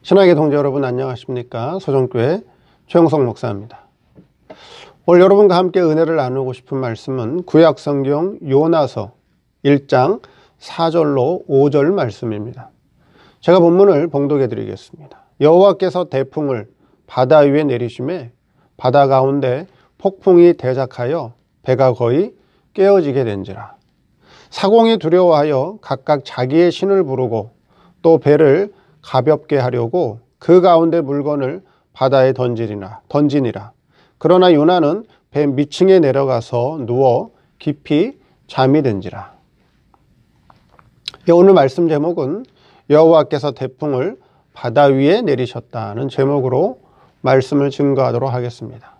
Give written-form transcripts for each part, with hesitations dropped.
신학의 동지 여러분 안녕하십니까? 소정교회 최영석 목사입니다. 오늘 여러분과 함께 은혜를 나누고 싶은 말씀은 구약성경 요나서 1장 4절로 5절 말씀입니다. 제가 본문을 봉독해 드리겠습니다. 여호와께서 대풍을 바다 위에 내리심에 바다 가운데 폭풍이 대작하여 배가 거의 깨어지게 된지라. 사공이 두려워하여 각각 자기의 신을 부르고 또 배를 가볍게 하려고 그 가운데 물건을 바다에 던지니라. 그러나 요나는 배 밑층에 내려가서 누워 깊이 잠이 든지라. 오늘 말씀 제목은 여호와께서 대풍을 바다 위에 내리셨다는 제목으로 말씀을 증거하도록 하겠습니다.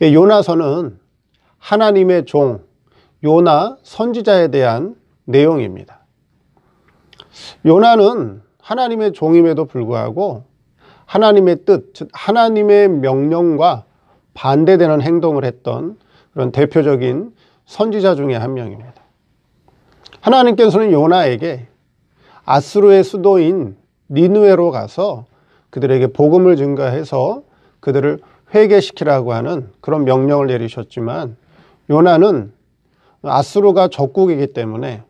요나서는 하나님의 종 요나 선지자에 대한 내용입니다. 요나는 하나님의 종임에도 불구하고 하나님의 뜻, 즉 하나님의 명령과 반대되는 행동을 했던 그런 대표적인 선지자 중에 한 명입니다. 하나님께서는 요나에게 아수르의 수도인 니느웨로 가서 그들에게 복음을 증거해서 그들을 회개시키라고 하는 그런 명령을 내리셨지만 요나는 아수르가 적국이기 때문에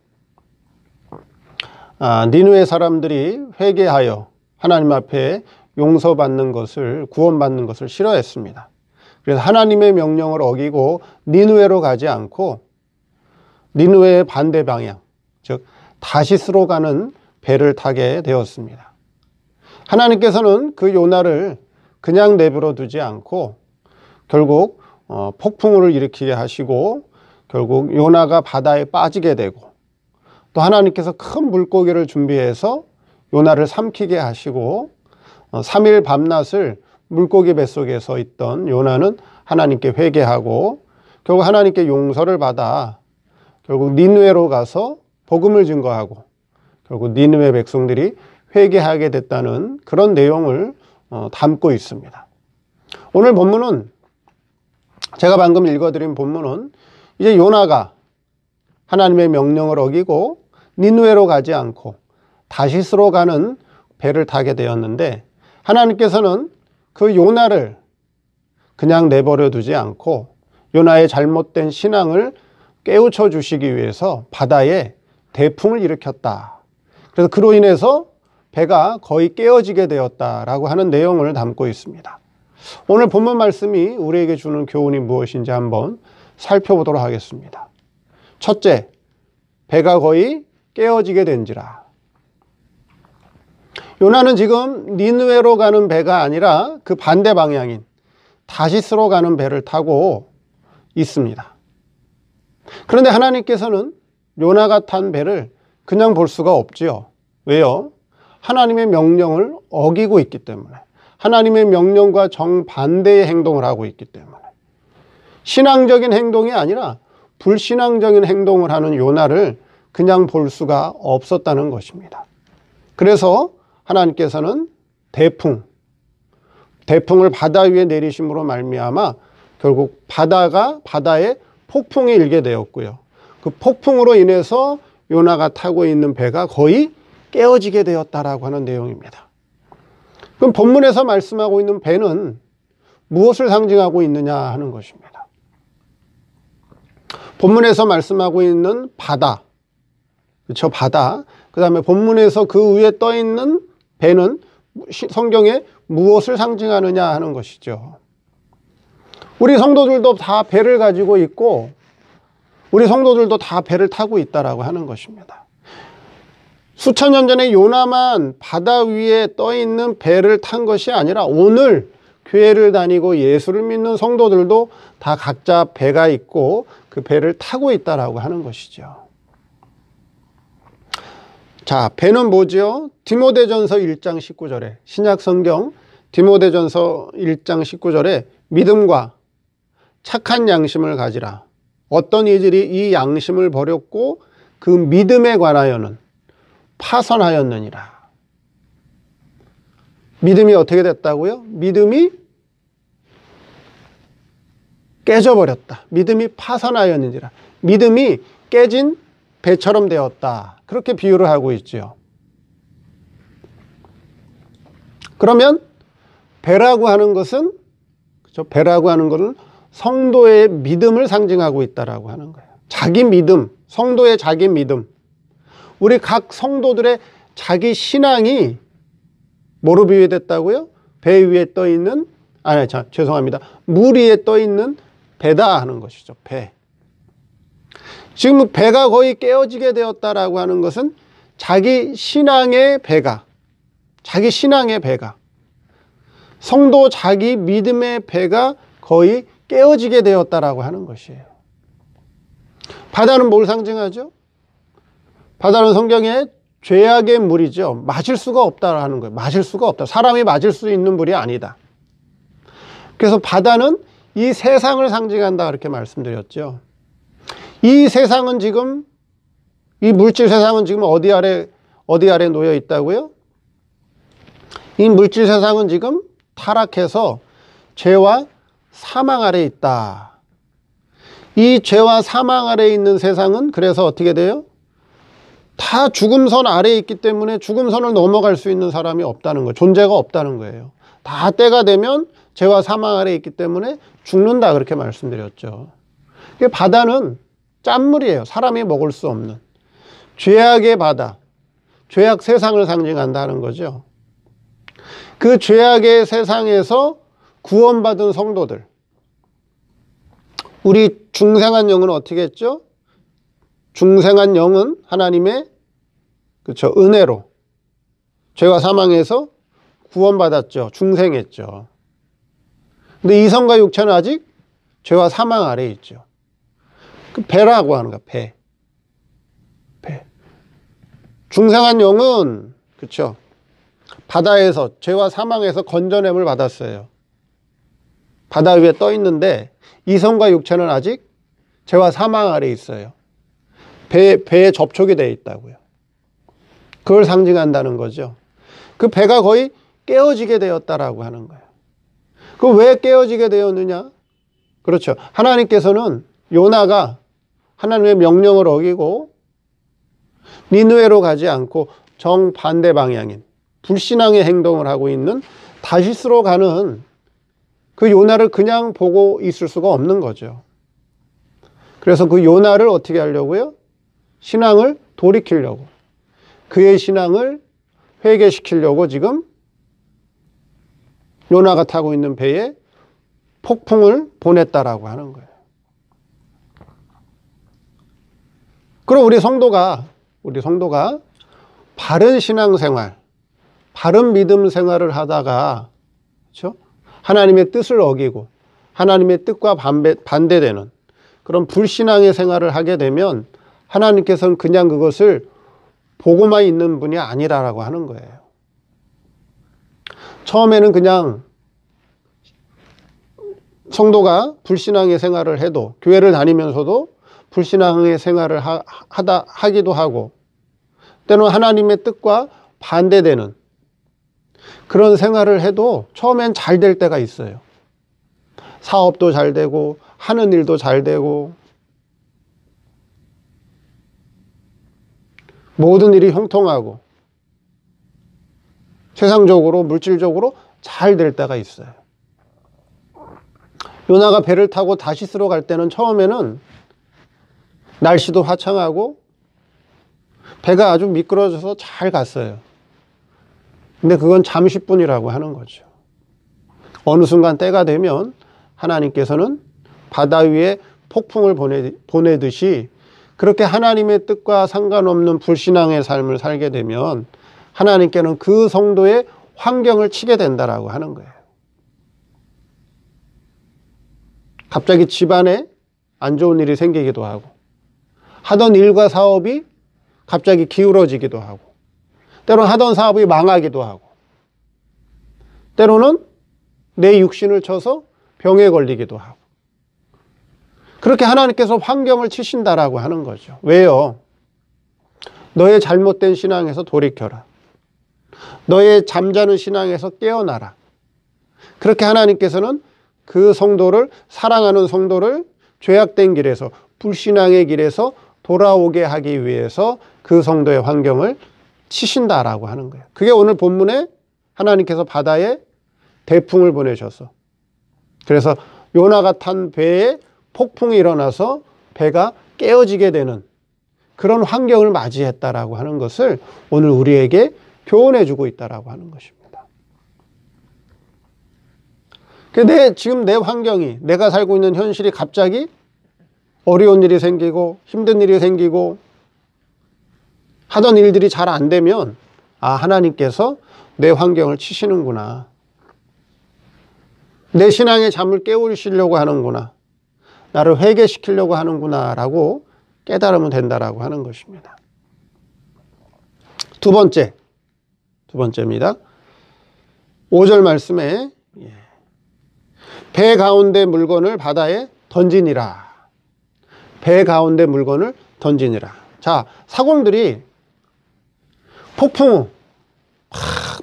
니느웨 사람들이 회개하여 하나님 앞에 용서받는 것을, 구원받는 것을 싫어했습니다. 그래서 하나님의 명령을 어기고 니느웨로 가지 않고 니느웨의 반대 방향, 즉 다시스로 가는 배를 타게 되었습니다. 하나님께서는 그 요나를 그냥 내버려 두지 않고 결국 폭풍우를 일으키게 하시고 결국 요나가 바다에 빠지게 되고 또 하나님께서 큰 물고기를 준비해서 요나를 삼키게 하시고 3일 밤낮을 물고기 뱃속에서 있던 요나는 하나님께 회개하고 결국 하나님께 용서를 받아 결국 니느웨로 가서 복음을 증거하고 결국 니느웨 백성들이 회개하게 됐다는 그런 내용을 담고 있습니다. 오늘 본문은 제가 방금 읽어드린 본문은 이제 요나가 하나님의 명령을 어기고 니느웨로 가지 않고 다시스로 가는 배를 타게 되었는데 하나님께서는 그 요나를 그냥 내버려 두지 않고 요나의 잘못된 신앙을 깨우쳐 주시기 위해서 바다에 대풍을 일으켰다. 그래서 그로 인해서 배가 거의 깨어지게 되었다라고 하는 내용을 담고 있습니다. 오늘 본문 말씀이 우리에게 주는 교훈이 무엇인지 한번 살펴보도록 하겠습니다. 첫째, 배가 거의 깨어지게 된지라. 요나는 지금 니느웨로 가는 배가 아니라 그 반대 방향인 다시스로 가는 배를 타고 있습니다. 그런데 하나님께서는 요나가 탄 배를 그냥 볼 수가 없지요. 왜요? 하나님의 명령을 어기고 있기 때문에, 하나님의 명령과 정반대의 행동을 하고 있기 때문에, 신앙적인 행동이 아니라 불신앙적인 행동을 하는 요나를 그냥 볼 수가 없었다는 것입니다. 그래서 하나님께서는 대풍을 바다 위에 내리심으로 말미암아 결국 바다에 폭풍이 일게 되었고요. 그 폭풍으로 인해서 요나가 타고 있는 배가 거의 깨어지게 되었다라고 하는 내용입니다. 그럼 본문에서 말씀하고 있는 배는 무엇을 상징하고 있느냐 하는 것입니다. 본문에서 말씀하고 있는 바다, 그렇죠? 바다. 그 다음에 본문에서 그 위에 떠 있는 배는 성경에 무엇을 상징하느냐 하는 것이죠. 우리 성도들도 다 배를 가지고 있고 우리 성도들도 다 배를 타고 있다라고 하는 것입니다. 수천 년 전에 요나만 바다 위에 떠 있는 배를 탄 것이 아니라 오늘 교회를 다니고 예수를 믿는 성도들도 다 각자 배가 있고 그 배를 타고 있다라고 하는 것이죠. 자, 배는 뭐죠? 디모데전서 1장 19절에 신약성경 디모데전서 1장 19절에 믿음과 착한 양심을 가지라. 어떤 이들이 이 양심을 버렸고 그 믿음에 관하여는 파선하였느니라. 믿음이 어떻게 됐다고요? 믿음이 깨져버렸다. 믿음이 파선하였느니라. 믿음이 깨진 배처럼 되었다. 그렇게 비유를 하고 있죠. 그러면 배라고 하는 것은, 그렇죠? 배라고 하는 것은 성도의 믿음을 상징하고 있다라고 하는 거예요. 자기 믿음, 성도의 자기 믿음. 우리 각 성도들의 자기 신앙이 뭐로 비유됐다고요? 배 위에 떠 있는, 죄송합니다. 물 위에 떠 있는 배다 하는 것이죠. 배. 지금 배가 거의 깨어지게 되었다라고 하는 것은 자기 신앙의 배가, 자기 신앙의 배가, 성도 자기 믿음의 배가 거의 깨어지게 되었다라고 하는 것이에요. 바다는 뭘 상징하죠? 바다는 성경에 죄악의 물이죠. 마실 수가 없다라는 거예요. 마실 수가 없다. 사람이 마실 수 있는 물이 아니다. 그래서 바다는 이 세상을 상징한다 그렇게 말씀드렸죠. 이 세상은 지금, 이 물질 세상은 지금 어디 아래 놓여 있다고요? 이 물질 세상은 지금 타락해서 죄와 사망 아래 있다. 이 죄와 사망 아래 있는 세상은 그래서 어떻게 돼요? 다 죽음선 아래에 있기 때문에 죽음선을 넘어갈 수 있는 사람이 없다는 거예요. 존재가 없다는 거예요. 다 때가 되면 죄와 사망 아래에 있기 때문에 죽는다 그렇게 말씀드렸죠. 바다는 짠물이에요. 사람이 먹을 수 없는 죄악의 바다, 죄악 세상을 상징한다는 거죠. 그 죄악의 세상에서 구원받은 성도들, 우리 중생한 영은 어떻게 했죠? 중생한 영은 하나님의, 그렇죠, 은혜로 죄와 사망에서 구원받았죠. 중생했죠. 근데 이성과 육체는 아직 죄와 사망 아래에 있죠. 그 배라고 하는 거야. 배. 중생한 영은, 그렇죠, 바다에서 죄와 사망에서 건져냄을 받았어요. 바다 위에 떠 있는데 이성과 육체는 아직 죄와 사망 아래에 있어요. 배에 접촉이 되어 있다고요. 그걸 상징한다는 거죠. 그 배가 거의 깨어지게 되었다라고 하는 거예요. 그럼 왜 깨어지게 되었느냐? 그렇죠. 하나님께서는 요나가 하나님의 명령을 어기고 니느웨로 가지 않고 정반대 방향인 불신앙의 행동을 하고 있는 다시스로 가는 그 요나를 그냥 보고 있을 수가 없는 거죠. 그래서 그 요나를 어떻게 하려고요? 신앙을 돌이키려고, 그의 신앙을 회개시키려고 지금 요나가 타고 있는 배에 폭풍을 보냈다라고 하는 거예요. 그럼 우리 성도가 바른 신앙생활, 바른 믿음 생활을 하다가, 그렇죠? 하나님의 뜻을 어기고 하나님의 뜻과 반대되는 그런 불신앙의 생활을 하게 되면 하나님께서는 그냥 그것을 보고만 있는 분이 아니라라고 하는 거예요. 처음에는 그냥 성도가 불신앙의 생활을 해도, 교회를 다니면서도 불신앙의 생활을 하기도 하고, 때로는 하나님의 뜻과 반대되는 그런 생활을 해도 처음엔 잘 될 때가 있어요. 사업도 잘 되고 하는 일도 잘 되고 모든 일이 형통하고 세상적으로 물질적으로 잘 될 때가 있어요. 요나가 배를 타고 다시스로 갈 때는 처음에는 날씨도 화창하고 배가 아주 미끄러져서 잘 갔어요. 근데 그건 잠시뿐이라고 하는 거죠. 어느 순간 때가 되면 하나님께서는 바다 위에 폭풍을 보내듯이 그렇게 하나님의 뜻과 상관없는 불신앙의 삶을 살게 되면 하나님께는 그 성도의 환경을 치게 된다라고 하는 거예요. 갑자기 집안에 안 좋은 일이 생기기도 하고, 하던 일과 사업이 갑자기 기울어지기도 하고, 때로는 하던 사업이 망하기도 하고, 때로는 내 육신을 쳐서 병에 걸리기도 하고, 그렇게 하나님께서 환경을 치신다라고 하는 거죠. 왜요? 너의 잘못된 신앙에서 돌이켜라. 너의 잠자는 신앙에서 깨어나라. 그렇게 하나님께서는 그 성도를, 사랑하는 성도를 죄악된 길에서, 불신앙의 길에서 돌아오게 하기 위해서 그 성도의 환경을 치신다라고 하는 거예요. 그게 오늘 본문의 하나님께서 바다에 대풍을 보내셔서, 그래서 요나가 탄 배에 폭풍이 일어나서 배가 깨어지게 되는 그런 환경을 맞이했다라고 하는 것을 오늘 우리에게 교훈해 주고 있다라고 하는 것입니다. 지금 내 환경이, 내가 살고 있는 현실이 갑자기 어려운 일이 생기고 힘든 일이 생기고 하던 일들이 잘 안 되면, 아, 하나님께서 내 환경을 치시는구나. 내 신앙의 잠을 깨우시려고 하는구나. 나를 회개시키려고 하는구나 라고 깨달으면 된다라고 하는 것입니다. 두 번째입니다. 5절 말씀에 배 가운데 물건을 바다에 던지니라. 배 가운데 물건을 던지니라. 자, 사공들이 폭풍 후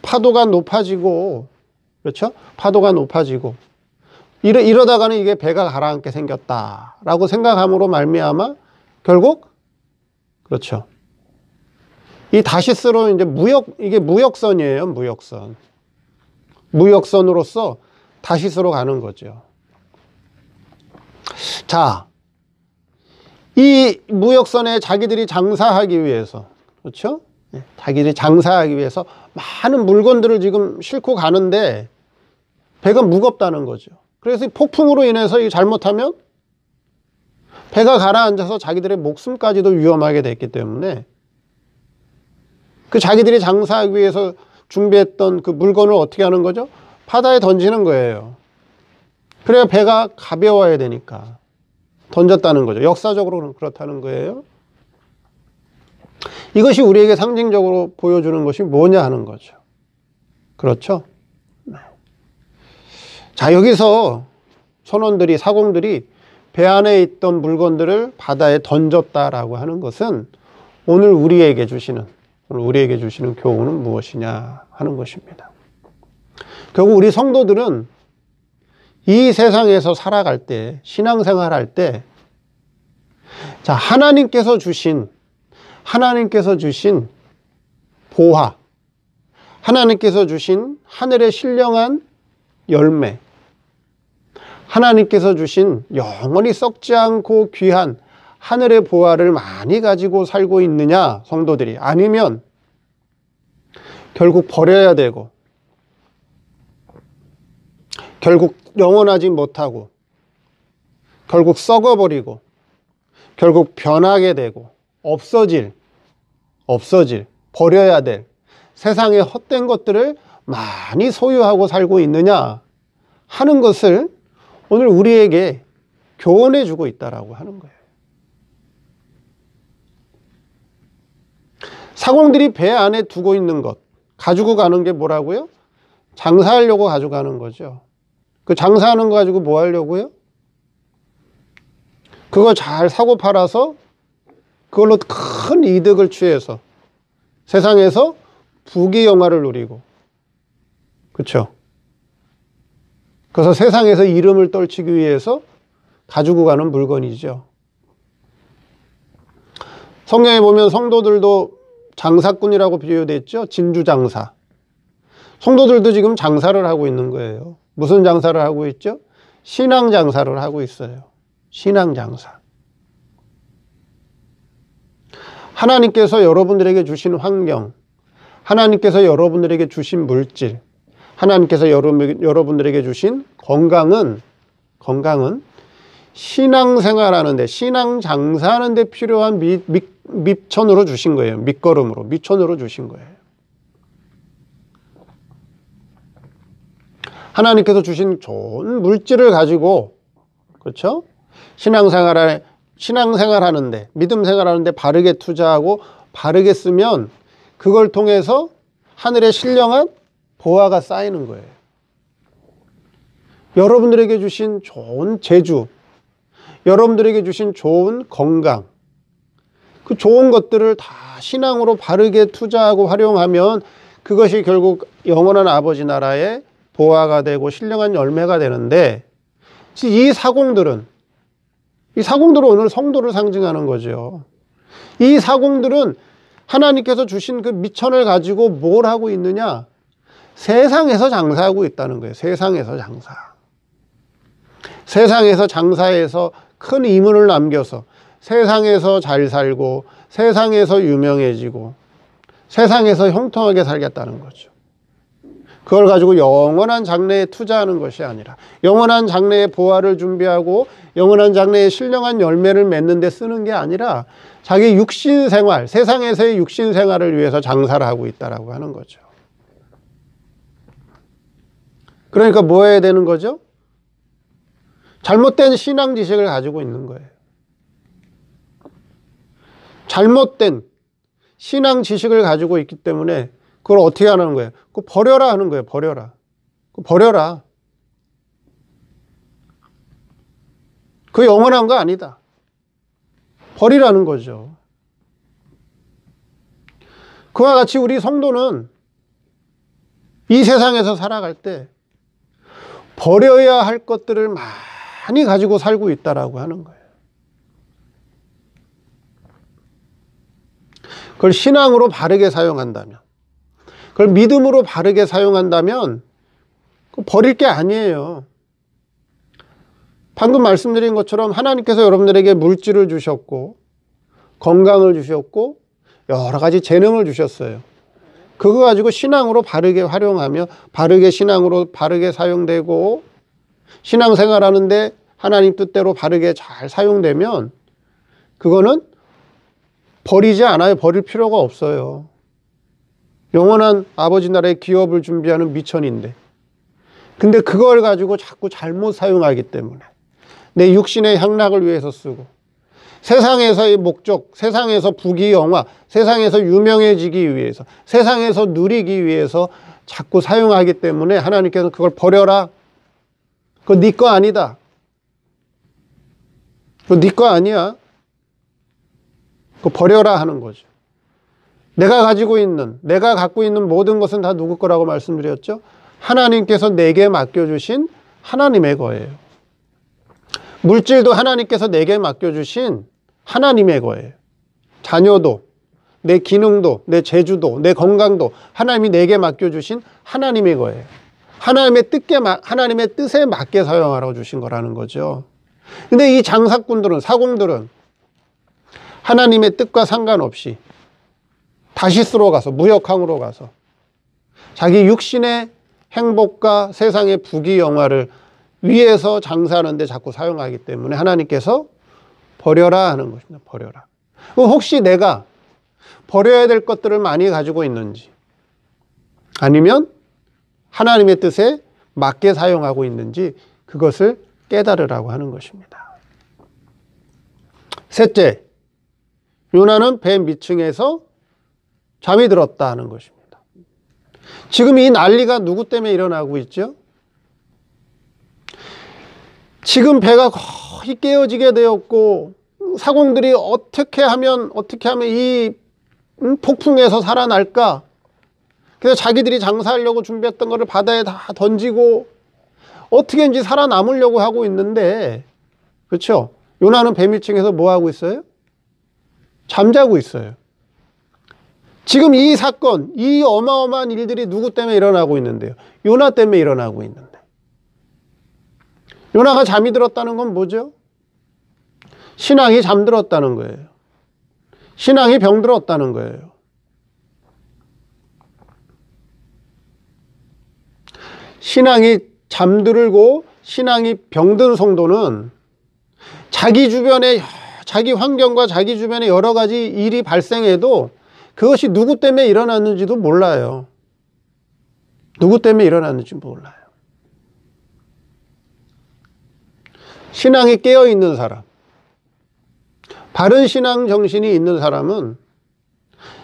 파도가 높아지고, 그렇죠? 파도가 높아지고 이러다가는 이게 배가 가라앉게 생겼다라고 생각함으로 말미암아 결국, 그렇죠, 이 다시스로 이제 이게 무역선이에요. 무역선으로서 다시스로 가는 거죠. 자, 이 무역선에 자기들이 장사하기 위해서, 그렇죠? 자기들이 장사하기 위해서 많은 물건들을 지금 싣고 가는데 배가 무겁다는 거죠. 그래서 이 폭풍으로 인해서 이 잘못하면 배가 가라앉아서 자기들의 목숨까지도 위험하게 됐기 때문에 그 자기들이 장사하기 위해서 준비했던 그 물건을 어떻게 하는 거죠? 바다에 던지는 거예요. 그래야 배가 가벼워야 되니까 던졌다는 거죠. 역사적으로는 그렇다는 거예요. 이것이 우리에게 상징적으로 보여주는 것이 뭐냐 하는 거죠. 그렇죠? 자, 여기서 선원들이, 사공들이 배 안에 있던 물건들을 바다에 던졌다라고 하는 것은 오늘 우리에게 주시는 교훈은 무엇이냐 하는 것입니다. 결국 우리 성도들은 이 세상에서 살아갈 때, 신앙생활할 때, 자, 하나님께서 주신 보화, 하나님께서 주신 하늘의 신령한 열매, 하나님께서 주신 영원히 썩지 않고 귀한 하늘의 보화를 많이 가지고 살고 있느냐, 성도들이. 아니면 결국 버려야 되고, 결국 영원하지 못하고, 결국 썩어버리고, 결국 변하게 되고 없어질, 버려야 될 세상의 헛된 것들을 많이 소유하고 살고 있느냐 하는 것을 오늘 우리에게 교훈해 주고 있다라고 하는 거예요. 사공들이 배 안에 두고 있는 것, 가지고 가는 게 뭐라고요? 장사하려고 가져가는 거죠. 그 장사하는 거 가지고 뭐 하려고요? 그거 잘 사고 팔아서 그걸로 큰 이득을 취해서 세상에서 부귀영화를 누리고, 그렇죠? 그래서 세상에서 이름을 떨치기 위해서 가지고 가는 물건이죠. 성경에 보면 성도들도 장사꾼이라고 비유됐죠. 진주장사. 성도들도 지금 장사를 하고 있는 거예요. 무슨 장사를 하고 있죠? 신앙장사를 하고 있어요. 신앙장사. 하나님께서 여러분들에게 주신 환경, 하나님께서 여러분들에게 주신 물질, 하나님께서 여러분들에게 주신 건강은 신앙생활하는데, 신앙장사하는데 필요한 밑천으로 주신 거예요. 밑거름으로, 밑천으로 주신 거예요. 하나님께서 주신 좋은 물질을 가지고, 그렇죠? 신앙생활하는데, 믿음 생활하는데 바르게 투자하고 바르게 쓰면 그걸 통해서 하늘의 신령한 보화가 쌓이는 거예요. 여러분들에게 주신 좋은 재주, 여러분들에게 주신 좋은 건강, 그 좋은 것들을 다 신앙으로 바르게 투자하고 활용하면 그것이 결국 영원한 아버지 나라의 보화가 되고 신령한 열매가 되는데, 이 사공들은 오늘 성도를 상징하는 거죠. 이 사공들은 하나님께서 주신 그 미천을 가지고 뭘 하고 있느냐? 세상에서 장사하고 있다는 거예요. 세상에서 장사. 세상에서 장사해서 큰 이문을 남겨서 세상에서 잘 살고 세상에서 유명해지고 세상에서 형통하게 살겠다는 거죠. 그걸 가지고 영원한 장래에 투자하는 것이 아니라 영원한 장래에 보화를 준비하고 영원한 장래에 신령한 열매를 맺는 데 쓰는 게 아니라 자기 육신 생활, 세상에서의 육신 생활을 위해서 장사를 하고 있다라고 하는 거죠. 그러니까 뭐 해야 되는 거죠? 잘못된 신앙 지식을 가지고 있는 거예요. 잘못된 신앙 지식을 가지고 있기 때문에 그걸 어떻게 하는 거예요? 그거 버려라 하는 거예요. 버려라. 그거 버려라. 그거 영원한 거 아니다. 버리라는 거죠. 그와 같이 우리 성도는 이 세상에서 살아갈 때 버려야 할 것들을 많이 가지고 살고 있다라고 하는 거예요. 그걸 신앙으로 바르게 사용한다면, 그걸 믿음으로 바르게 사용한다면 버릴 게 아니에요. 방금 말씀드린 것처럼 하나님께서 여러분들에게 물질을 주셨고 건강을 주셨고 여러 가지 재능을 주셨어요. 그거 가지고 신앙으로 바르게 활용하며 바르게 신앙으로 바르게 사용되고 신앙생활하는데 하나님 뜻대로 바르게 잘 사용되면 그거는 버리지 않아요. 버릴 필요가 없어요. 영원한 아버지 나라의 기업을 준비하는 미천인데 근데 그걸 가지고 자꾸 잘못 사용하기 때문에 내 육신의 향락을 위해서 쓰고 세상에서의 목적, 세상에서 부귀영화, 세상에서 유명해지기 위해서, 세상에서 누리기 위해서 자꾸 사용하기 때문에 하나님께서 그걸 버려라. 그거 네 거 아니다. 그거 네 거 아니야. 그거 버려라 하는 거죠. 내가 가지고 있는, 내가 갖고 있는 모든 것은 다 누구 거라고 말씀드렸죠? 하나님께서 내게 맡겨주신 하나님의 거예요. 물질도 하나님께서 내게 맡겨주신 하나님의 거예요. 자녀도, 내 기능도, 내 재주도, 내 건강도 하나님이 내게 맡겨주신 하나님의 거예요. 하나님의 뜻에 맞게 사용하라고 주신 거라는 거죠. 근데 이 장사꾼들은, 사공들은 하나님의 뜻과 상관없이 다시스로 가서, 무역항으로 가서 자기 육신의 행복과 세상의 부귀영화를 위해서 장사하는데 자꾸 사용하기 때문에 하나님께서 버려라 하는 것입니다. 버려라. 혹시 내가 버려야 될 것들을 많이 가지고 있는지 아니면 하나님의 뜻에 맞게 사용하고 있는지 그것을 깨달으라고 하는 것입니다. 셋째, 요나는 배 밑층에서 잠이 들었다 하는 것입니다. 지금 이 난리가 누구 때문에 일어나고 있죠? 지금 배가 거의 깨어지게 되었고 사공들이 어떻게 하면 이 폭풍에서 살아날까? 그래서 자기들이 장사하려고 준비했던 것을 바다에 다 던지고 어떻게든지 살아남으려고 하고 있는데, 그렇죠? 요나는 배 밑층에서 뭐 하고 있어요? 잠자고 있어요. 지금 이 사건, 이 어마어마한 일들이 누구 때문에 일어나고 있는데요? 요나 때문에 일어나고 있는데. 요나가 잠이 들었다는 건 뭐죠? 신앙이 잠들었다는 거예요. 신앙이 병들었다는 거예요. 신앙이 잠들고 신앙이 병든 성도는 자기 주변에, 자기 환경과 자기 주변에 여러 가지 일이 발생해도 그것이 누구 때문에 일어났는지도 몰라요. 누구 때문에 일어났는지 몰라요. 신앙이 깨어있는 사람, 바른 신앙 정신이 있는 사람은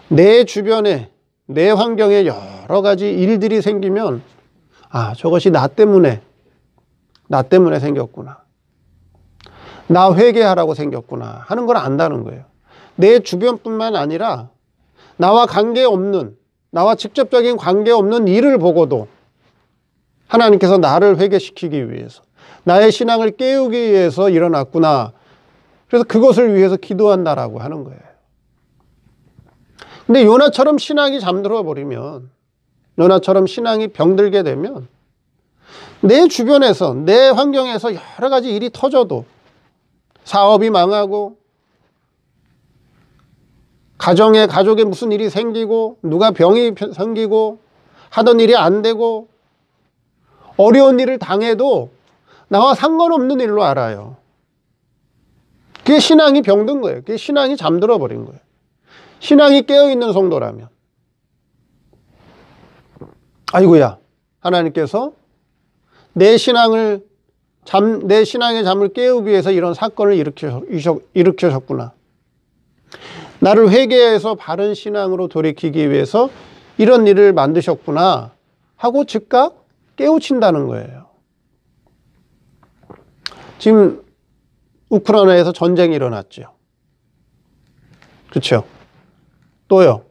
내 주변에, 내 환경에 여러 가지 일들이 생기면 저것이 나 때문에 생겼구나. 나 회개하라고 생겼구나 하는 걸 안다는 거예요. 내 주변뿐만 아니라 나와 관계없는, 나와 직접적인 관계없는 일을 보고도 하나님께서 나를 회개시키기 위해서, 나의 신앙을 깨우기 위해서 일어났구나. 그래서 그것을 위해서 기도한다라고 하는 거예요. 근데 요나처럼 신앙이 잠들어 버리면 요나처럼 신앙이 병들게 되면 내 주변에서, 내 환경에서 여러 가지 일이 터져도, 사업이 망하고 가족에 무슨 일이 생기고, 누가 병이 생기고, 하던 일이 안 되고, 어려운 일을 당해도 나와 상관없는 일로 알아요. 그게 신앙이 병든 거예요. 그게 신앙이 잠들어 버린 거예요. 신앙이 깨어있는 성도라면. 아이고야, 하나님께서 내 신앙의 잠을 깨우기 위해서 이런 사건을 일으키셨구나. 나를 회개해서 바른 신앙으로 돌이키기 위해서 이런 일을 만드셨구나 하고 즉각 깨우친다는 거예요. 지금 우크라이나에서 전쟁이 일어났죠. 그렇죠? 또요.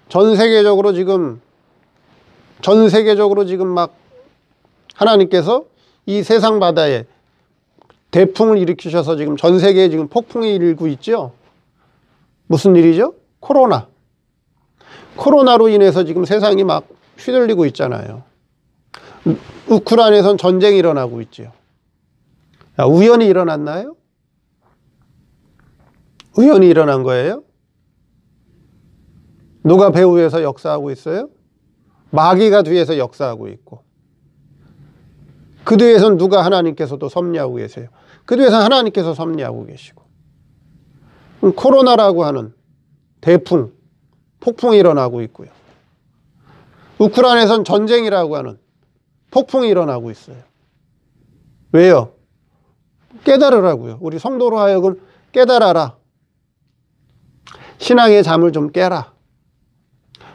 전 세계적으로 지금 막 하나님께서 이 세상 바다에 대풍을 일으키셔서 지금 전 세계에 지금 폭풍이 일고 있죠. 무슨 일이죠? 코로나로 인해서 지금 세상이 막 휘둘리고 있잖아요. 우크라이나에선 전쟁이 일어나고 있죠. 우연히 일어났나요? 우연히 일어난 거예요? 누가 배후에서 역사하고 있어요? 마귀가 뒤에서 역사하고 있고, 그 뒤에서는 누가 하나님께서도 섭리하고 계세요. 그 뒤에서는 하나님께서 섭리하고 계시고, 코로나라고 하는 대풍, 폭풍이 일어나고 있고요. 우크라이나에선 전쟁이라고 하는 폭풍이 일어나고 있어요. 왜요? 깨달으라고요. 우리 성도로 하여금 깨달아라. 신앙의 잠을 좀 깨라.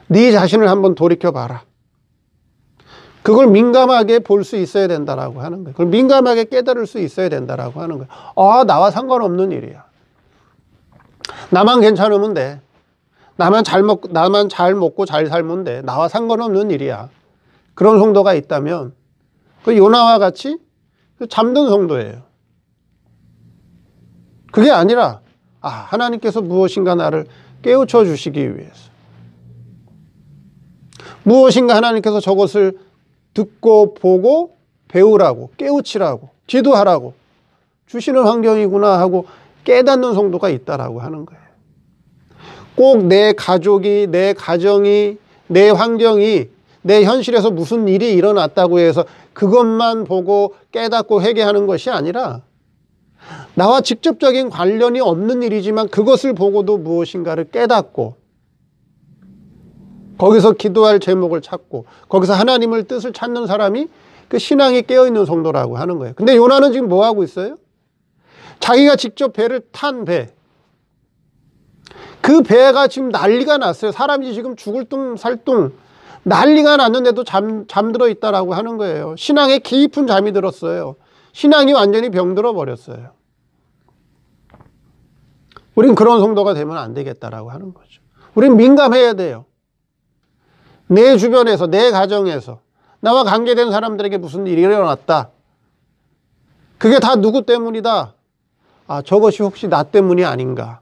네 자신을 한번 돌이켜봐라. 그걸 민감하게 볼 수 있어야 된다라고 하는 거예요. 그걸 민감하게 깨달을 수 있어야 된다라고 하는 거예요. 아, 나와 상관없는 일이야. 나만 괜찮으면 돼. 나만 잘 먹고 잘 살면 돼. 나와 상관없는 일이야. 그런 성도가 있다면 그 요나와 같이 잠든 성도예요. 그게 아니라 하나님께서 무엇인가 나를 깨우쳐 주시기 위해서, 무엇인가 하나님께서 저것을 듣고 보고 배우라고, 깨우치라고, 기도하라고 주시는 환경이구나 하고 깨닫는 성도가 있다라고 하는 거예요. 꼭 내 가족이, 내 가정이, 내 환경이, 내 현실에서 무슨 일이 일어났다고 해서 그것만 보고 깨닫고 회개하는 것이 아니라, 나와 직접적인 관련이 없는 일이지만 그것을 보고도 무엇인가를 깨닫고, 거기서 기도할 제목을 찾고, 거기서 하나님의 뜻을 찾는 사람이 그 신앙이 깨어있는 성도라고 하는 거예요. 근데 요나는 지금 뭐 하고 있어요? 자기가 직접 배를 탄 배, 그 배가 지금 난리가 났어요. 사람이 지금 죽을 둥 살 둥 난리가 났는데도 잠들어 있다라고 하는 거예요. 신앙에 깊은 잠이 들었어요. 신앙이 완전히 병들어 버렸어요. 우린 그런 성도가 되면 안 되겠다라고 하는 거죠. 우린 민감해야 돼요. 내 주변에서, 내 가정에서 나와 관계된 사람들에게 무슨 일이 일어났다. 그게 다 누구 때문이다. 저것이 혹시 나 때문이 아닌가.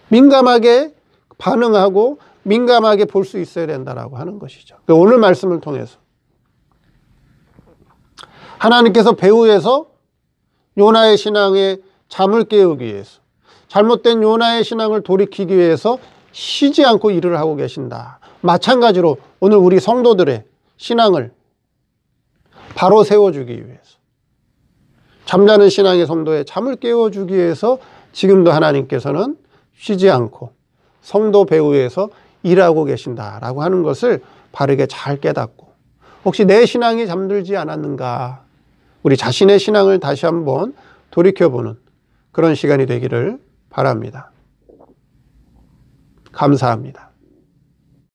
민감하게 반응하고 민감하게 볼 수 있어야 된다라고 하는 것이죠. 오늘 말씀을 통해서 하나님께서 배후에서 요나의 신앙에 잠을 깨우기 위해서, 잘못된 요나의 신앙을 돌이키기 위해서 쉬지 않고 일을 하고 계신다. 마찬가지로 오늘 우리 성도들의 신앙을 바로 세워주기 위해서, 잠자는 신앙의 성도의 잠을 깨워주기 위해서 지금도 하나님께서는 쉬지 않고 성도 배후에서 일하고 계신다라고 하는 것을 바르게 잘 깨닫고, 혹시 내 신앙이 잠들지 않았는가, 우리 자신의 신앙을 다시 한번 돌이켜보는 그런 시간이 되기를 바랍니다. 감사합니다.